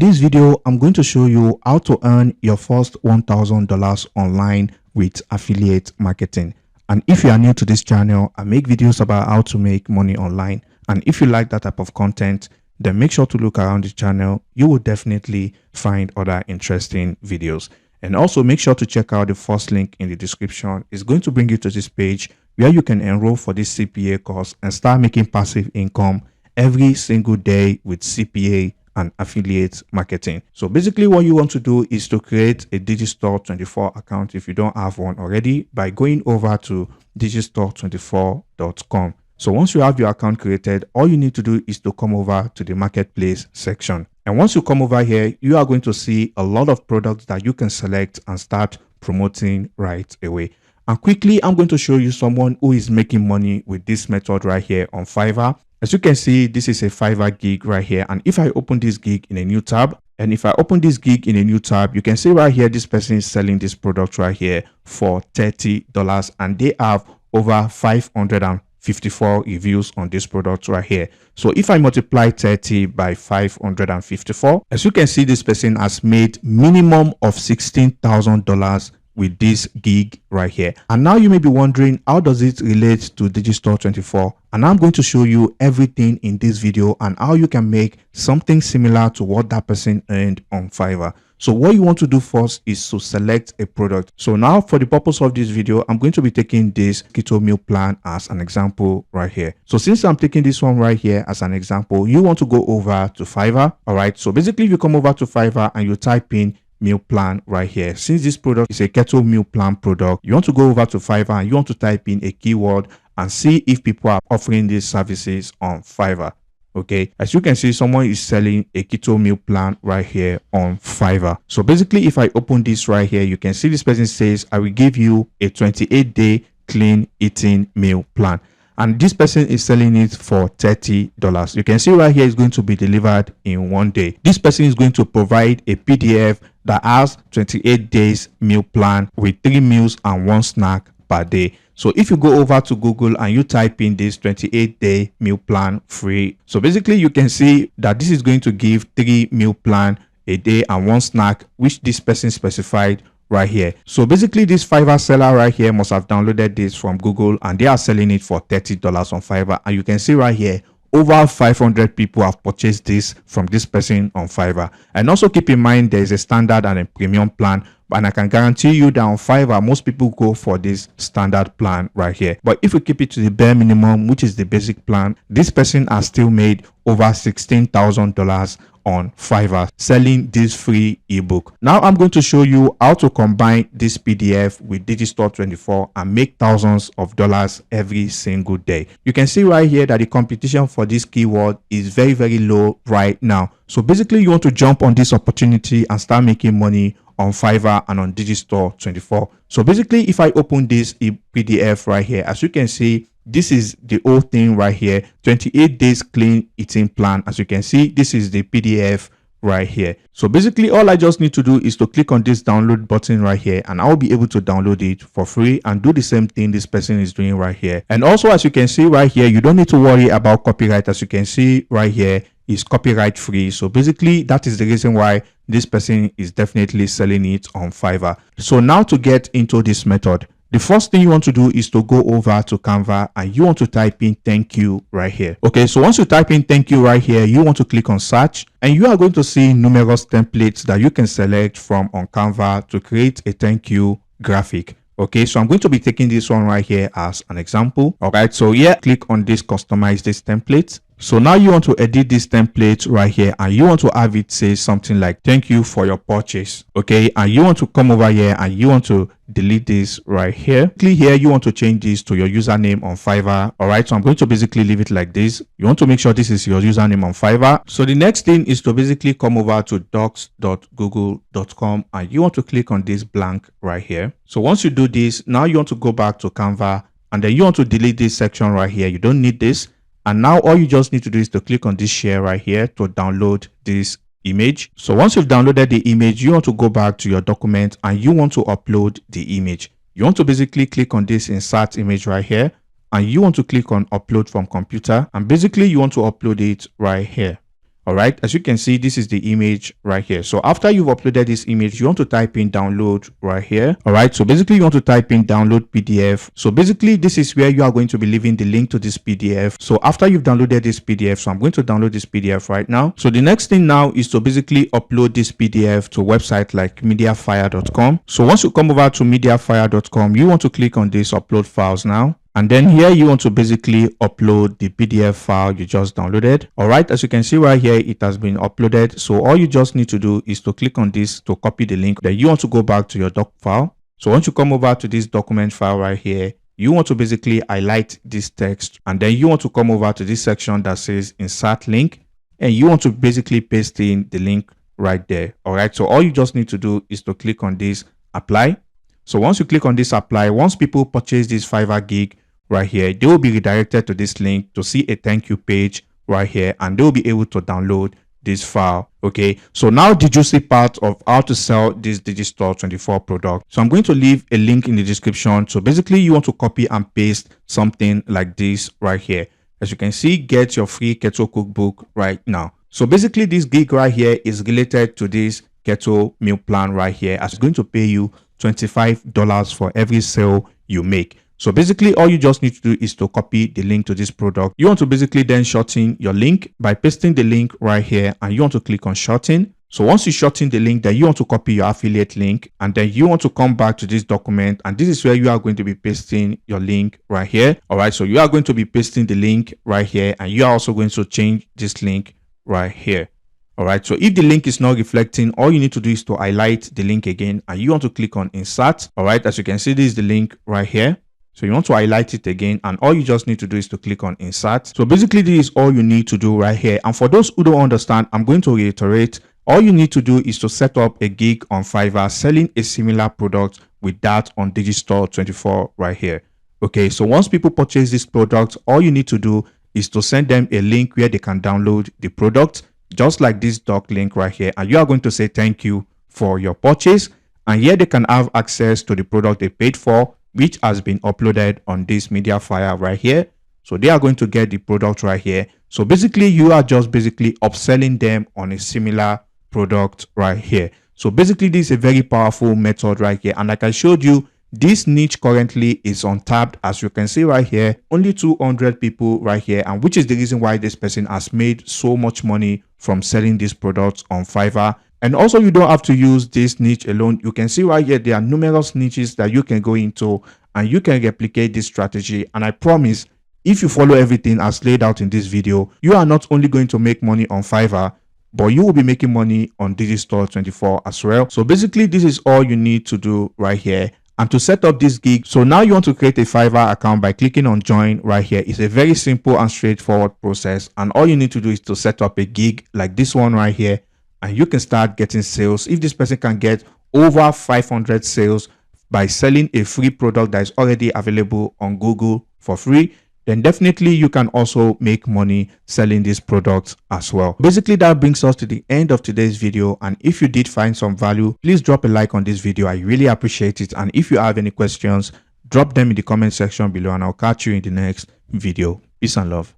this video, I'm going to show you how to earn your first $1,000 online with affiliate marketing. And if you are new to this channel, I make videos about how to make money online. And if you like that type of content, then make sure to look around the channel. You will definitely find other interesting videos. And also make sure to check out the first link in the description. It's going to bring you to this page where you can enroll for this CPA course and start making passive income every single day with CPA and affiliate marketing. So basically what you want to do is to create a Digistore 24 account if you don't have one already by going over to digistore24.com. So once you have your account created, all you need to do is to come over to the marketplace section. And once you come over here, you are going to see a lot of products that you can select and start promoting right away. And quickly, I'm going to show you someone who is making money with this method right here on Fiverr. As you can see, this is a Fiverr gig right here. And if I open this gig in a new tab, you can see right here, this person is selling this product right here for $30 and they have over 554 reviews on this product right here. So if I multiply 30 by 554, as you can see, this person has made minimum of $16,000 with this gig right here. And now you may be wondering, how does it relate to Digistore 24? And I'm going to show you everything in this video and how you can make something similar to what that person earned on Fiverr. So what you want to do first is to select a product. So now for the purpose of this video, I'm going to be taking this keto meal plan as an example right here. So since I'm taking this one right here as an example, you want to go over to Fiverr. All right. So basically, if you come over to Fiverr and you type in meal plan right here, since this product is a keto meal plan product, you want to go over to Fiverr and you want to type in a keyword and see if people are offering these services on Fiverr. Okay, as you can see, someone is selling a keto meal plan right here on Fiverr. So basically, if I open this right here, you can see this person says, I will give you a 28-day clean eating meal plan. And this person is selling it for $30. You can see right here, it's going to be delivered in 1 day. This person is going to provide a PDF that has 28 days meal plan with 3 meals and 1 snack per day. So if you go over to Google and you type in this 28-day meal plan free, so basically you can see that this is going to give 3 meal plan a day and 1 snack, which this person specified right here. So basically this Fiverr seller right here must have downloaded this from Google and they are selling it for $30 on Fiverr. And you can see right here, over 500 people have purchased this from this person on Fiverr. And also keep in mind, there is a standard and a premium plan. And I can guarantee you that on Fiverr, most people go for this standard plan right here. But if we keep it to the bare minimum, which is the basic plan, this person has still made over $16,000 on Fiverr selling this free ebook. Now I'm going to show you how to combine this PDF with Digistore 24 and make thousands of dollars every single day. You can see right here that the competition for this keyword is very, very low right now. So basically you want to jump on this opportunity and start making money on Fiverr and on Digistore 24. So basically, if I open this PDF right here, as you can see, this is the whole thing right here, 28 days clean eating plan. As you can see, this is the PDF right here. So basically, all I just need to do is to click on this download button right here and I'll be able to download it for free and do the same thing this person is doing right here. And also, as you can see right here, you don't need to worry about copyright. As you can see right here, is copyright free. So basically that is the reason why this person is definitely selling it on Fiverr. So now to get into this method, the first thing you want to do is to go over to Canva and you want to type in thank you right here. Okay, so once you type in thank you right here, you want to click on search and you are going to see numerous templates that you can select from on Canva to create a thank you graphic. Okay, so I'm going to be taking this one right here as an example. All right, so yeah, click on this, customize this template. So now you want to edit this template right here and you want to have it say something like thank you for your purchase. Okay, and you want to come over here and you want to delete this right here. Click here, you want to change this to your username on Fiverr. All right, so I'm going to basically leave it like this. You want to make sure this is your username on Fiverr. So the next thing is to basically come over to docs.google.com and you want to click on this blank right here. So once you do this, now you want to go back to Canva and then you want to delete this section right here. You don't need this. And now all you just need to do is to click on this share right here to download this image. So once you've downloaded the image, you want to go back to your document and you want to upload the image. You want to basically click on this insert image right here and you want to click on upload from computer and basically you want to upload it right here. All right, as you can see, this is the image right here. So after you've uploaded this image, you want to type in download right here. All right, so basically you want to type in download PDF. So basically this is where you are going to be leaving the link to this PDF. So after you've downloaded this PDF, so I'm going to download this PDF right now. So the next thing now is to basically upload this PDF to a website like mediafire.com. So once you come over to mediafire.com, you want to click on this upload files now. And then here you want to basically upload the PDF file you just downloaded. All right, as you can see right here, it has been uploaded. So all you just need to do is to click on this to copy the link. Then you want to go back to your doc file. So once you come over to this document file right here, you want to basically highlight this text. And then you want to come over to this section that says insert link. And you want to basically paste in the link right there. All right, so all you just need to do is to click on this apply. So once you click on this apply, once people purchase this Fiverr gig right here, they will be redirected to this link to see a thank you page right here, and they will be able to download this file. Okay, so now the juicy part of how to sell this Digistore 24 product. So I'm going to leave a link in the description. So basically you want to copy and paste something like this right here. As you can see, get your free keto cookbook right now. So basically this gig right here is related to this keto meal plan right here, as it's going to pay you $25 for every sale you make. So basically all you just need to do is to copy the link to this product. You want to basically then shorten your link by pasting the link right here, and you want to click on shorten. So once you shorten the link, then you want to copy your affiliate link, and then you want to come back to this document, and this is where you are going to be pasting your link right here. All right, so you are going to be pasting the link right here, and you are also going to change this link right here. All right, so if the link is not reflecting, all you need to do is to highlight the link again, and you want to click on insert. All right, as you can see, this is the link right here. So you want to highlight it again, and all you just need to do is to click on insert. So basically this is all you need to do right here. And for those who don't understand, I'm going to reiterate. All you need to do is to set up a gig on Fiverr selling a similar product with that on Digistore 24 right here. Okay, so once people purchase this product, all you need to do is to send them a link where they can download the product, just like this doc link right here. And you are going to say thank you for your purchase. And here they can have access to the product they paid for, which has been uploaded on this Mediafire right here. So they are going to get the product right here. So basically you are just basically upselling them on a similar product right here. So basically this is a very powerful method right here. And like I showed you, this niche currently is untapped. As you can see right here, only 200 people right here, and which is the reason why this person has made so much money from selling these products on Fiverr. And also you don't have to use this niche alone. You can see right here, there are numerous niches that you can go into and you can replicate this strategy. And I promise, if you follow everything as laid out in this video, you are not only going to make money on Fiverr, but you will be making money on Digistore 24 as well. So basically this is all you need to do right here. And to set up this gig, so now you want to create a Fiverr account by clicking on join right here. It's a very simple and straightforward process. And all you need to do is to set up a gig like this one right here, and you can start getting sales. If this person can get over 500 sales by selling a free product that is already available on Google for free, then definitely you can also make money selling these products as well. Basically, that brings us to the end of today's video. And if you did find some value, please drop a like on this video. I really appreciate it. And if you have any questions, drop them in the comment section below, and I'll catch you in the next video. Peace and love.